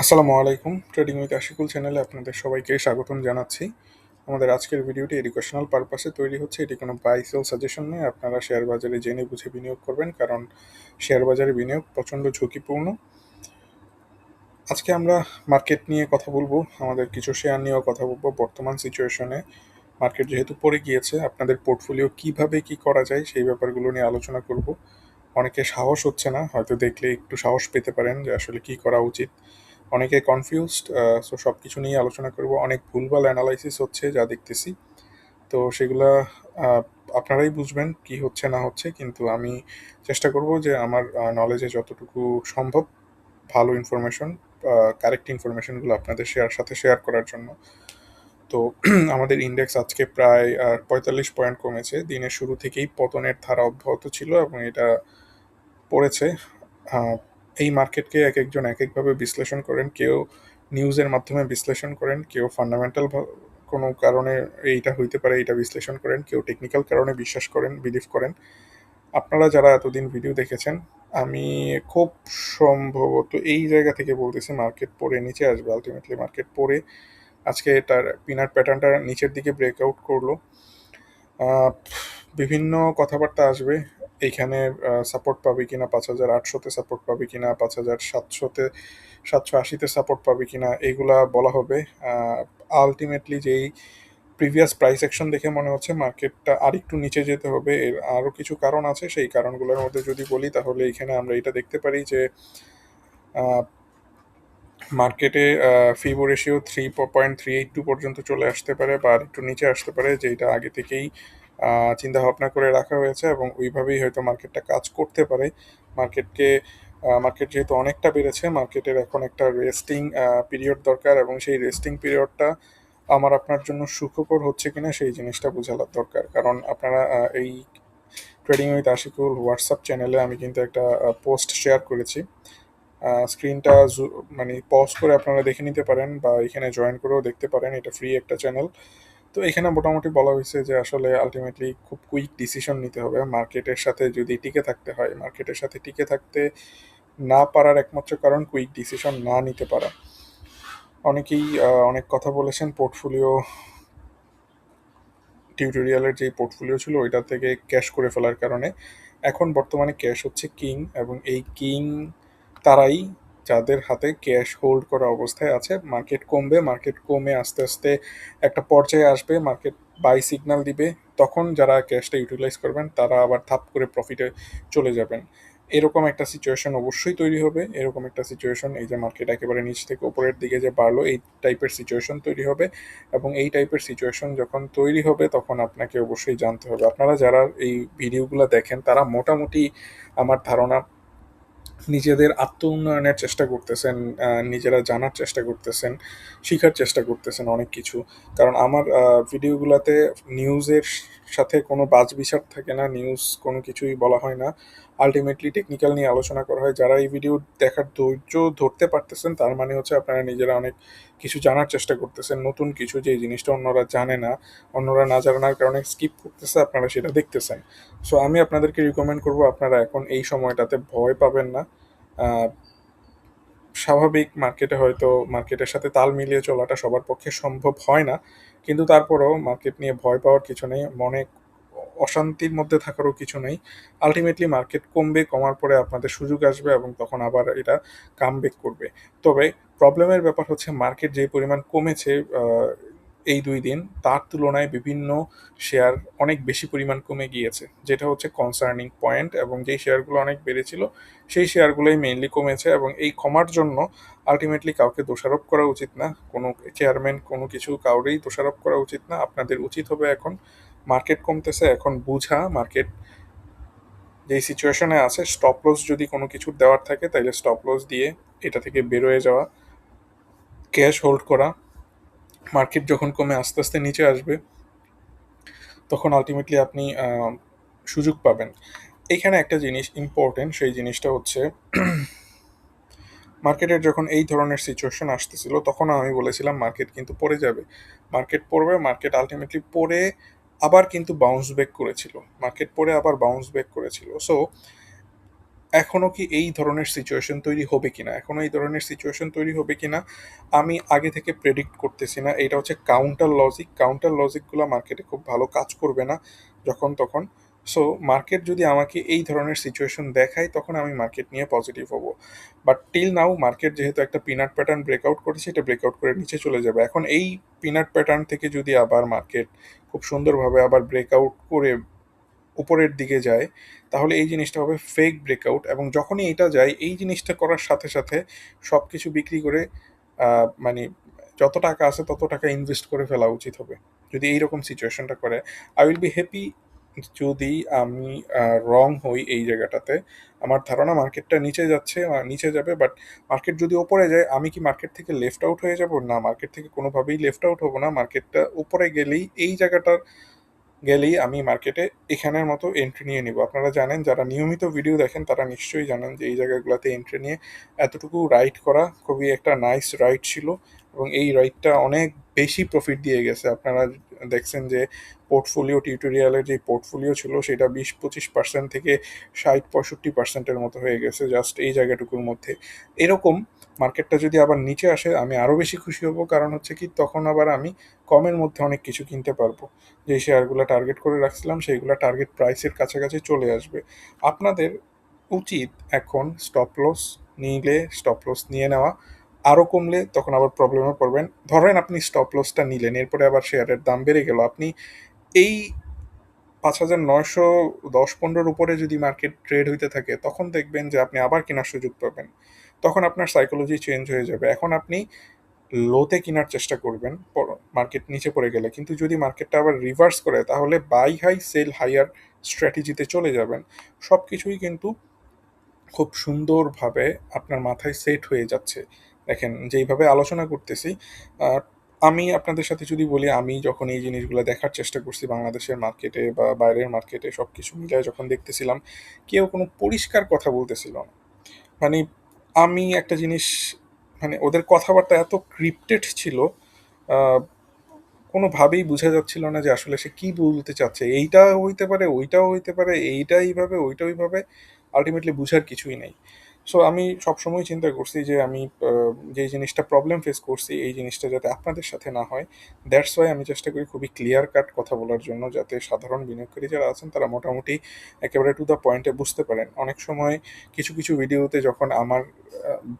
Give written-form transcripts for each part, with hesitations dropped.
আসসালামু আলাইকুম। Trading with Ashikul চ্যানেলে আপনাদের সবাইকে স্বাগতম জানাচ্ছি। আমাদের আজকের ভিডিওটি এডুকেশনাল পারপাসে তৈরি হচ্ছে। এটি কোনো বাই সেল সাজেশন নয়। আপনারা শেয়ার বাজারে জেনে বুঝে বিনিয়োগ করবেন, কারণ শেয়ার বাজারে বিনিয়োগ প্রচণ্ড ঝুঁকিপূর্ণ। আজকে আমরা মার্কেট নিয়ে কথা বলবো, আমাদের কিছু শেয়ার নিয়েও কথা বলবো। বর্তমান সিচুয়েশনে মার্কেট যেহেতু পড়ে গিয়েছে, আপনাদের পোর্টফোলিও কিভাবে কি করা যায় সেই ব্যাপারগুলো নিয়ে আলোচনা করব। অনেকে সাহস হচ্ছে না, হয়তো দেখলে একটু সাহস পেতে পারেন যে আসলে কি করা উচিত। অনেকে কনফিউজড। সো সব কিছু নিয়ে আলোচনা করব। অনেক ভুলভাল অ্যানালাইসিস হচ্ছে যা দেখতেছি। তো সেগুলা আহ, আপনারাই বুঝবেন কি হচ্ছে না হচ্ছে, কিন্তু আমি চেষ্টা করব যে আমার নলেজে যতটুকু সম্ভব ভালো ইনফরমেশন, কারেক্ট ইনফরমেশনগুলো আপনাদের সাথে শেয়ার করার জন্য। তো আমাদের ইন্ডেক্স আজকে প্রায় 45 পয়েন্ট কমেছে। দিনের শুরু থেকেই পতনের ধারা অব্যাহত ছিল এবং এটা পড়েছে। আহ, এই মার্কেটকে এক একজন এক একভাবে বিশ্লেষণ করেন। কেউ নিউজের মাধ্যমে বিশ্লেষণ করেন, কেউ ফান্ডামেন্টাল কোনো কারণে এইটা হইতে পারে এটা বিশ্লেষণ করেন, কেউ টেকনিক্যাল কারণে বিশ্বাস করেন, বিলিভ করেন। আপনারা যারা এতদিন ভিডিও দেখেছেন, আমি খুব সম্ভবত এই জায়গা থেকে বলতেছি মার্কেট পড়ে নিচে আসবে। আলটিমেটলি মার্কেট পড়ে আজকে তার পিনাট প্যাটার্নটা নিচের দিকে ব্রেকআউট করলো। আহ, বিভিন্ন কথাবার্তা আসবে এইখানে। সাপোর্ট পাবে কিনা 5,800-তে, সাপোর্ট পাবে কিনা 5,700-তে, 780-তে সাপোর্ট পাবে কিনা, এইগুলা বলা হবে। আলটিমেটলি যেই প্রিভিয়াস প্রাইস অ্যাকশন দেখে মনে হচ্ছে মার্কেটটা আরেকটু নিচে যেতে হবে। এর আরও কিছু কারণ আছে। সেই কারণগুলোর মধ্যে যদি বলি তাহলে এখানে আমরা এটা দেখতে পারি যে মার্কেটে ফিবো রেশিও 3.382 পর্যন্ত চলে আসতে পারে বা একটু নিচে আসতে পারে, যেটা আগে থেকেই চিন্তা ভাবনা করে রাখা হয়েছে এবং ওইভাবেই হয়তো মার্কেটটা কাজ করতে পারে। মার্কেটকে মার্কেট যেহেতু অনেকটা বেড়েছে, মার্কেটের এখন একটা রেস্টিং পিরিয়ড দরকার এবং সেই রেস্টিং পিরিয়ডটা আমার আপনার জন্য সুখকর হচ্ছে কিনা সেই জিনিসটা বোঝার দরকার। কারণ আপনারা এই ট্রেডিং উইথ আশিকুল হোয়াটসঅ্যাপ চ্যানেলে আমি কিন্তু একটা পোস্ট শেয়ার করেছি। স্ক্রিনটা মানে পজ করে আপনারা দেখে নিতে পারেন বা এখানে জয়েন করেও দেখতে পারেন। এটা ফ্রি একটা চ্যানেল। তো এখানে মোটামুটি বলা হয়েছে যে আসলে আলটিমেটলি খুব কুইক ডিসিশন নিতে হবে মার্কেটের সাথে যদি টিকে থাকতে হয়। মার্কেটের সাথে টিকে থাকতে না পারার একমাত্র কারণ কুইক ডিসিশন না নিতে পারা। অনেকেই অনেক কথা বলেছেন পোর্টফোলিও টিউটোরিয়ালের যে পোর্টফোলিও ছিল ওইটা থেকে ক্যাশ করে ফেলার কারণে। এখন বর্তমানে ক্যাশ হচ্ছে কিং, এবং এই কিং তারাই যাদের হাতে ক্যাশ হোল্ড করা অবস্থায় আছে। মার্কেট কমবে, মার্কেট কমে আস্তে আস্তে একটা পর্যায়ে আসবে, মার্কেট বাই সিগন্যাল দিবে, তখন যারা ক্যাশটা ইউটিলাইজ করবেন তারা আবার ধাপ করে প্রফিটে চলে যাবেন। এরকম একটা সিচুয়েশন অবশ্যই তৈরি হবে। এরকম একটা সিচুয়েশন, এই যে মার্কেট একেবারে নিচ থেকে উপরের দিকে যে বাড়লো, এই টাইপের সিচুয়েশন তৈরি হবে। এবং এই টাইপের সিচুয়েশন যখন তৈরি হবে তখন আপনাকে অবশ্যই জানতে হবে। আপনারা যারা এই ভিডিওগুলো দেখেন তারা মোটামুটি আমার ধারণা নিজেদের আত্ম উন্নয়নের চেষ্টা করতেছেন, নিজেরা জানার চেষ্টা করতেছেন, শিখার চেষ্টা করতেছেন অনেক কিছু। কারণ আমার ভিডিওগুলোতে নিউজের সাথে কোনো বাজ বিচার থাকে না, নিউজ কোনো কিছুই বলা হয় না। আলটিমেটলি টেকনিক্যাল নিয়ে আলোচনা করা হয়। যারা এই ভিডিও দেখার ধৈর্য ধরতে পারতেছেন তার মানে হচ্ছে আপনারা নিজেরা অনেক কিছু জানার চেষ্টা করতেছেন, নতুন কিছু যে জিনিসটা অন্যরা জানে না, অন্যরা না জানার কারণে স্কিপ করতেছে, আপনারা সেটা দেখতেছেন। সো আমি আপনাদেরকে রিকমেন্ড করব আপনারা এখন এই সময়টাতে ভয় পাবেন না। আহ, স্বাভাবিক মার্কেটে হয়তো মার্কেটের সাথে তাল মিলিয়ে চলাটা সবার পক্ষে সম্ভব হয় না, কিন্তু তারপরেও মার্কেট নিয়ে ভয় পাওয়ার কিছু নেই, মনে অশান্তির মধ্যে থাকারও কিছু নেই। আলটিমেটলি মার্কেট কমবে, কমার পরে আপনাদের সুযোগ আসবে এবং তখন আবার এটা কামব্যাক করবে। তবে প্রবলেমের ব্যাপার হচ্ছে মার্কেট যে পরিমাণ কমেছে এই 2 দিন, তার তুলনায় বিভিন্ন শেয়ার অনেক বেশি পরিমাণ কমে গিয়েছে, যেটা হচ্ছে কনসার্নিং পয়েন্ট। এবং যেই শেয়ারগুলো অনেক বেড়েছিল সেই শেয়ারগুলোই মেইনলি কমেছে, এবং এই কমার জন্য আলটিমেটলি কাউকে দোষারোপ করা উচিত না, কোনো চেয়ারম্যান কোনো কিছু কাউরেই দোষারোপ করা উচিত না। আপনাদের উচিত হবে এখন মার্কেট কমতেছে, এখন বুঝা মার্কেট যেই সিচুয়েশনে আছে, স্টপ লস যদি কোনো কিছু দেওয়ার থাকে তাহলে স্টপ লস দিয়ে এটা থেকে বেরোয় যাওয়া, ক্যাশ হোল্ড করা। মার্কেট যখন কমে আস্তে আস্তে নিচে আসবে তখন আলটিমেটলি আপনি সুযোগ পাবেন। এইখানে একটা জিনিস ইম্পর্টেন্ট, সেই জিনিসটা হচ্ছে মার্কেটের যখন এই ধরনের সিচুয়েশন আসতেছিল তখন আমি বলেছিলাম মার্কেট কিন্তু পড়ে যাবে, মার্কেট পড়বে। মার্কেট আলটিমেটলি পড়ে আবার কিন্তু বাউন্স ব্যাক করেছিল, মার্কেট পড়ে আবার বাউন্স ব্যাক করেছিল। সো এখনো কি এই ধরনের সিচুয়েশন তৈরি হবে কিনা, এখনো এই ধরনের সিচুয়েশন তৈরি হবে কিনা আমি আগে থেকে প্রেডিক্ট করতেছি না। এটা হচ্ছে কাউন্টার লজিকগুলো মার্কেটে খুব ভালো কাজ করবে না যখন তখন। সো মার্কেট যদি আমাকে এই ধরনের সিচুয়েশন দেখায় তখন আমি মার্কেট নিয়ে পজিটিভ হব। বাট টিল নাও মার্কেট যেহেতু একটা পিনাট প্যাটার্ন ব্রেকআউট করেছে, এটা ব্রেকআউট করে নিচে চলে যাবে। এখন এই পিনাট প্যাটার্ন থেকে যদি আবার মার্কেট খুব সুন্দরভাবে আবার ব্রেকআউট করে উপরের দিকে যায়, তাহলে এই জিনিসটা হবে ফেক ব্রেকআউট। এবং যখনই এটা যায়, এই জিনিসটা করার সাথে সাথে সব কিছু বিক্রি করে মানে যত টাকা আছে তত টাকা ইনভেস্ট করে ফেলা উচিত হবে যদি এইরকম সিচুয়েশনটা করে। আই উইল বি হ্যাপি যদি আমি রং হই এই জায়গাটাতে। আমার ধারণা মার্কেটটা নিচে যাচ্ছে, নিচে যাবে, বাট মার্কেট যদি ওপরে যায় আমি কি মার্কেট থেকে লেফট আউট হয়ে যাব? না, মার্কেট থেকে কোনোভাবেই লেফট আউট হবো না। মার্কেটটা উপরে গেলেই এই জায়গাটার গেলেই আমি মার্কেটে এখানের মতো এন্ট্রি নিয়ে নিব। আপনারা জানেন, যারা নিয়মিত ভিডিও দেখেন তারা নিশ্চয়ই জানেন যে এই জায়গাগুলোতে এন্ট্রি নিয়ে এতটুকু রাইড করা খুবই একটা নাইস রাইড ছিল, এবং এই রাইডটা অনেক বেশি প্রফিট দিয়ে গেছে। আপনারা দেখছেন যে পোর্টফোলিও টিউটোরিয়ালের যে পোর্টফোলিও ছিল সেটা 20-25% থেকে 60-65%-এর মতো হয়ে গেছে জাস্ট এই জায়গাটুকুর মধ্যে। এরকম মার্কেটটা যদি আবার নিচে আসে আমি আরও বেশি খুশি হব, কারণ হচ্ছে কি তখন আবার আমি কমের মধ্যে অনেক কিছু কিনতে পারবো। যে শেয়ারগুলো টার্গেট করে রাখছিলাম সেইগুলো টার্গেট প্রাইসের কাছাকাছি চলে আসবে। আপনাদের উচিত এখন স্টপ লস নিলে স্টপ লস নিয়ে নেওয়া। আরও কমলে তখন আবার প্রবলেমে পড়বেন। ধরেন আপনি স্টপ লসটা নিলেন, এরপরে আবার শেয়ারের দাম বেড়ে গেল, আপনি এই 5,910-15 উপরে যদি মার্কেট ট্রেড হইতে থাকে তখন দেখবেন যে আপনি আবার কেনার সুযোগ পাবেন। তখন আপনার সাইকোলজি চেঞ্জ হয়ে যাবে। এখন আপনি লোতে কেনার চেষ্টা করবেন মার্কেট নিচে পড়ে গেলে, কিন্তু যদি মার্কেটটা আবার রিভার্স করে তাহলে বাই হাই সেল হাইয়ার স্ট্র্যাটেজিতে চলে যাবেন। সব কিছুই কিন্তু খুব সুন্দরভাবে আপনার মাথায় সেট হয়ে যাচ্ছে। দেখেন যেইভাবে আলোচনা করতেছি, আহ, আমি আপনাদের সাথে যদি বলি আমি যখন এই জিনিসগুলো দেখার চেষ্টা করছি বাংলাদেশের মার্কেটে বা বাইরের মার্কেটে সব কিছু মিলায় যখন দেখতেছিলাম, কেউ কোনো পরিষ্কার কথা বলতেছিল না। মানে আমি একটা জিনিস, মানে ওদের কথাবার্তা এত ক্রিপ্টেড ছিল, আহ, কোনোভাবেই বোঝা যাচ্ছিল না যে আসলে সে কি বলতে চাচ্ছে। এইটা হইতে পারে, ওইটাও হইতে পারে, এইটা এইভাবে ওইটা ওইভাবে, আলটিমেটলি বুঝার কিছুই নেই। সো আমি সবসময় চিন্তা করছি যে আমি যে জিনিসটা প্রবলেম ফেস করছি এই জিনিসটা যাতে আপনাদের সাথে না হয়। দ্যাটস ওয়াই আমি চেষ্টা করি খুবই ক্লিয়ার কাট কথা বলার জন্য, যাতে সাধারণ বিনিয়োগকারী যারা আছেন তারা মোটামুটি একেবারে টু দ্য পয়েন্টে বুঝতে পারেন। অনেক সময় কিছু কিছু ভিডিওতে যখন আমার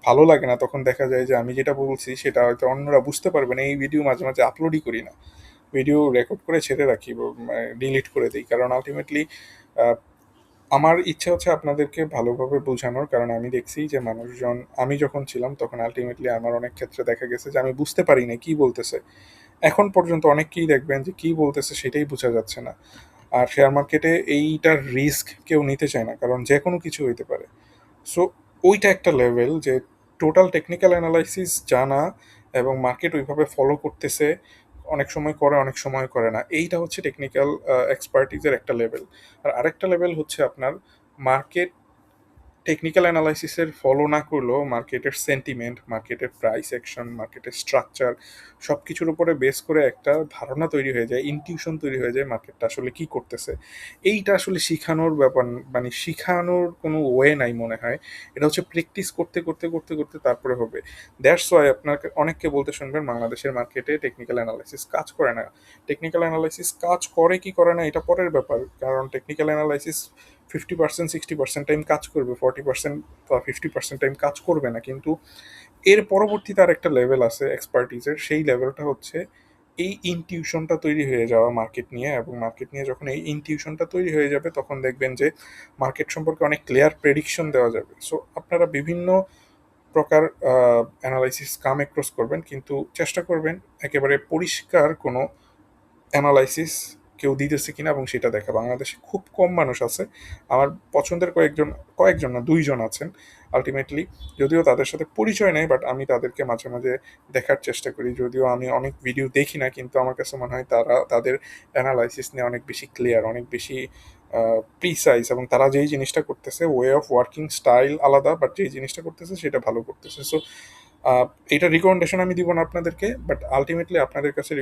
ভালো লাগে না তখন দেখা যায় যে আমি যেটা বলছি সেটা হয়তো অন্যরা বুঝতে পারবে না, এই ভিডিও মাঝে মাঝে আপলোডই করি না, ভিডিও রেকর্ড করে ছেড়ে রাখি, ডিলিট করে দিই, কারণ আলটিমেটলি আমার ইচ্ছা হচ্ছে আপনাদেরকে ভালোভাবে বোঝানোর। কারণ আমি দেখছি যে মানুষজন, আমি যখন ছিলাম তখন আলটিমেটলি আমার অনেক ক্ষেত্রে দেখা গেছে যে আমি বুঝতে পারি না কি বলতেছে। এখন পর্যন্ত অনেককেই দেখবেন যে কি বলতেছে সেটাই বোঝা যাচ্ছে না। আর শেয়ার মার্কেটে এইটার রিস্ক কেউ নিতে চায় না, কারণ যে কোনো কিছু হইতে পারে। সো ওইটা একটা লেভেল যে টোটাল টেকনিক্যাল অ্যানালাইসিস জানা এবং মার্কেট ওইভাবে ফলো করতেছে, অনেক সময় করে অনেক সময় করে না, এইটা হচ্ছে টেকনিক্যাল এক্সপার্টিজের একটা লেভেল। আর আরেকটা লেভেল হচ্ছে আপনার মার্কেট টেকনিক্যাল অ্যানালাইসিসের ফলো না করলেও মার্কেটের সেন্টিমেন্ট, মার্কেটের প্রাইস অ্যাকশন, মার্কেটের স্ট্রাকচার সব কিছুর উপরে বেস করে একটা ধারণা তৈরি হয়ে যায়, ইনটিউশন তৈরি হয়ে যায় মার্কেটটা আসলে কি করতেছে। এইটা আসলে শিখানোর ব্যাপার, মানে শিখানোর কোনো ওয়ে নাই মনে হয়। এটা হচ্ছে প্র্যাকটিস করতে করতে করতে করতে তারপরে হবে। দ্যাটস ওয়াই আপনাকে অনেককে বলতে শুনবেন বাংলাদেশের মার্কেটে টেকনিক্যাল অ্যানালাইসিস কাজ করে না। টেকনিক্যাল অ্যানালাইসিস কাজ করে কি করে না এটা পরের ব্যাপার, কারণ টেকনিক্যাল অ্যানালাইসিস 50%-60% টাইম কাজ করবে, 40% বা 50% টাইম কাজ করবে না। কিন্তু এর পরবর্তীতে আর একটা লেভেল আছে এক্সপার্টিজের, সেই লেভেলটা হচ্ছে এই ইনটিউশনটা তৈরি হয়ে যাওয়া মার্কেট নিয়ে। এবং মার্কেট নিয়ে যখন এই ইনটিউশনটা তৈরি হয়ে যাবে তখন দেখবেন যে মার্কেট সম্পর্কে অনেক ক্লিয়ার প্রেডিকশন দেওয়া যাবে। সো আপনারা বিভিন্ন প্রকার অ্যানালাইসিস কাম অ্যাক্রস করবেন, কিন্তু চেষ্টা করবেন একেবারে পরিষ্কার কোনো অ্যানালাইসিস কেউ দিতেছে কিনা এবং সেটা দেখা। বাংলাদেশে খুব কম মানুষ আছে, আমার পছন্দের কয়েকজন, কয়েকজন না 2 জন আছেন আলটিমেটলি, যদিও তাদের সাথে পরিচয় নেই, বাট আমি তাদেরকে মাঝে মাঝে দেখার চেষ্টা করি। যদিও আমি অনেক ভিডিও দেখি না, কিন্তু আমার কাছে মনে হয় তারা তাদের অ্যানালাইসিস নিয়ে অনেক বেশি ক্লিয়ার, অনেক বেশি প্রিসাইজ, এবং তারা যেই জিনিসটা করতেছে ওয়ে অফ ওয়ার্কিং স্টাইল আলাদা, বাট যেই জিনিসটা করতেছে সেটা ভালো করতেছে। সো এটা রিকমেন্ডেশন আমি দিব না আপনাদেরকে, বাট আলটিমেটলি আপনাদের কাছে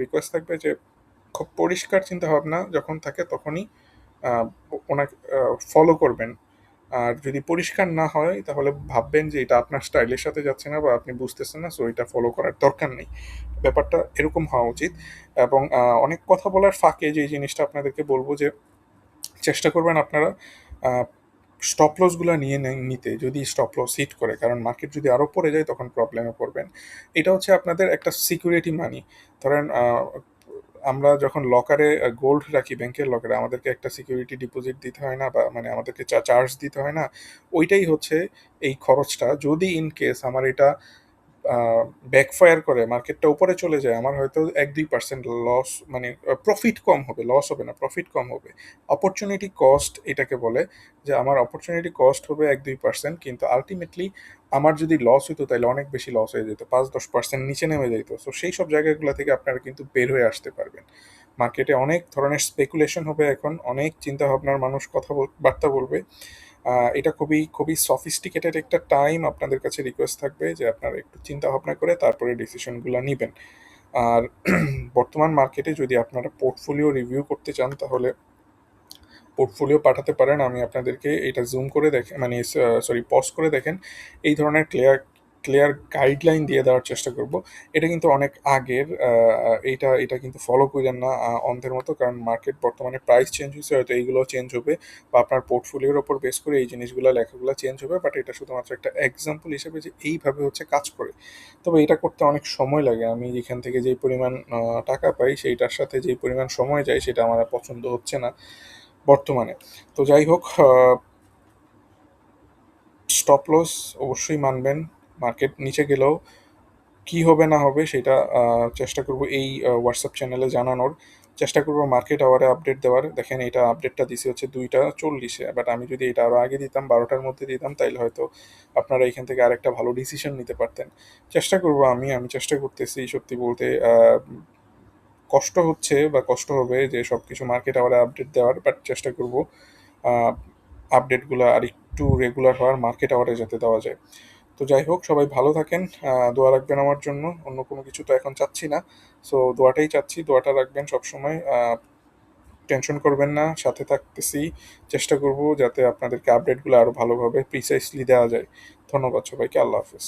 রিকোয়েস্ট থাকবে যে খুব পরিষ্কার চিন্তাভাবনা যখন থাকে তখনই ওনাকে ফলো করবেন। আর যদি পরিষ্কার না হয় তাহলে ভাববেন যে এটা আপনার স্টাইলের সাথে যাচ্ছে না বা আপনি বুঝতেছেন না, সো এটা ফলো করার দরকার নেই। ব্যাপারটা এরকম হওয়া উচিত। এবং অনেক কথা বলার ফাঁকে যে জিনিসটা আপনাদেরকে বলবো যে চেষ্টা করবেন আপনারা স্টপ লসগুলো নিতে, যদি স্টপ লস হিট করে, কারণ মার্কেট যদি আরও পড়ে যায় তখন প্রবলেমে পড়বেন। এটা হচ্ছে আপনাদের একটা সিকিউরিটি মানি। ধরেন আমরা যখন লকারে গোল্ড রাখি, ব্যাংকের লকারে আমাদেরকে একটা সিকিউরিটি ডিপোজিট দিতে হয় না, বা মানে আমাদেরকে চার্জ দিতে হয় না, ওইটাই হচ্ছে এই খরচটা। যদি ইন কেস আমার এটা ব্যাকফায়ার করে, মার্কেটটা উপরে চলে যায়, আমার হয়তো 1-2% লস, মানে প্রফিট কম হবে, লস হবে না, প্রফিট কম হবে। অপরচুনিটি কস্ট এটাকে বলে, যে আমার অপরচুনিটি কস্ট হবে 1-2%, কিন্তু আলটিমেটলি আমার যদি লস হতো তাহলে অনেক বেশি লস হয়ে যেত, 5-10% নিচে নেমে যেত। সো সেই সব জায়গাগুলো থেকে আপনারা কিন্তু বের হয়ে আসতে পারবেন। মার্কেটে অনেক ধরনের স্পেকুলেশন হবে এখন, অনেক চিন্তা ভাবনার মানুষ বার্তা বলবে। এটা খুবই খুবই সফিস্টিকেটেড একটা টাইম। আপনাদের কাছে রিকোয়েস্ট থাকবে যে আপনারা একটু চিন্তা ভাবনা করে তারপরে ডিসিশনগুলো নেবেন। আর বর্তমান মার্কেটে যদি আপনারা পোর্টফোলিও রিভিউ করতে চান তাহলে পোর্টফোলিও পাঠাতে পারেন। আমি আপনাদেরকে এটা জুম করে দেখেন, মানে সরি পজ করে দেখেন, এই ধরনের ক্লিয়ার ক্লিয়ার গাইডলাইন দিয়ে দেওয়ার চেষ্টা করব। এটা কিন্তু অনেক আগের, এটা এটা কিন্তু ফলো করেন না অন্ধের মতো, কারণ মার্কেট বর্তমানে প্রাইস চেঞ্জ হয়েছে, হয়তো এইগুলো চেঞ্জ হবে, বা আপনার পোর্টফোলিওর ওপর বেস করে এই জিনিসগুলো লেখাগুলো চেঞ্জ হবে। বাট এটা শুধুমাত্র একটা এক্সাম্পল হিসেবে যে এইভাবে হচ্ছে কাজ করে। তবে এটা করতে অনেক সময় লাগে। আমি এখান থেকে যেই পরিমাণ টাকা পাই সেইটার সাথে যেই পরিমাণ সময় যায় সেটা আমার আর পছন্দ হচ্ছে না বর্তমানে। তো যাই হোক, স্টপ লস অবশ্যই মানবেন। মার্কেট নিচে গেলেও কি হবে না হবে সেটা চেষ্টা করব এই হোয়াটসঅ্যাপ চ্যানেলে জানানোর। চেষ্টা করব মার্কেট আওয়ারে আপডেট দেওয়ার। দেখেন এটা আপডেটটা দিছি হচ্ছে 2টা 40-এ, বাট আমি যদি এটা আরও আগে দিতাম, 12টার মধ্যে দিতাম, তাইলে হয়তো আপনারা এখান থেকে আরেকটা ভালো ডিসিশন নিতে পারতেন। চেষ্টা করব, আমি চেষ্টা করতেছি সত্যি বলতে। কষ্ট হচ্ছে বা কষ্ট হবে যে সব কিছু মার্কেট আওয়ারে আপডেট দেওয়ার, বাট চেষ্টা করব আপডেটগুলো আর একটু রেগুলার হওয়ার, মার্কেট আওয়ারে যাতে দেওয়া যায়। তো যাই হোক, সবাই ভালো থাকেন, দোয়া রাখবেন আমার জন্য। অন্য কোনো কিছু তো এখন চাচ্ছি না, সো দোয়াটাই চাচ্ছি, দোয়াটা রাখবেন সবসময়। টেনশন করবেন না, সাথে থাকতেছি। চেষ্টা করব যাতে আপনাদেরকে আপডেটগুলো আরও ভালোভাবে প্রিসাইসলি দেওয়া যায়। ধন্যবাদ সবাইকে, আল্লাহ হাফেজ।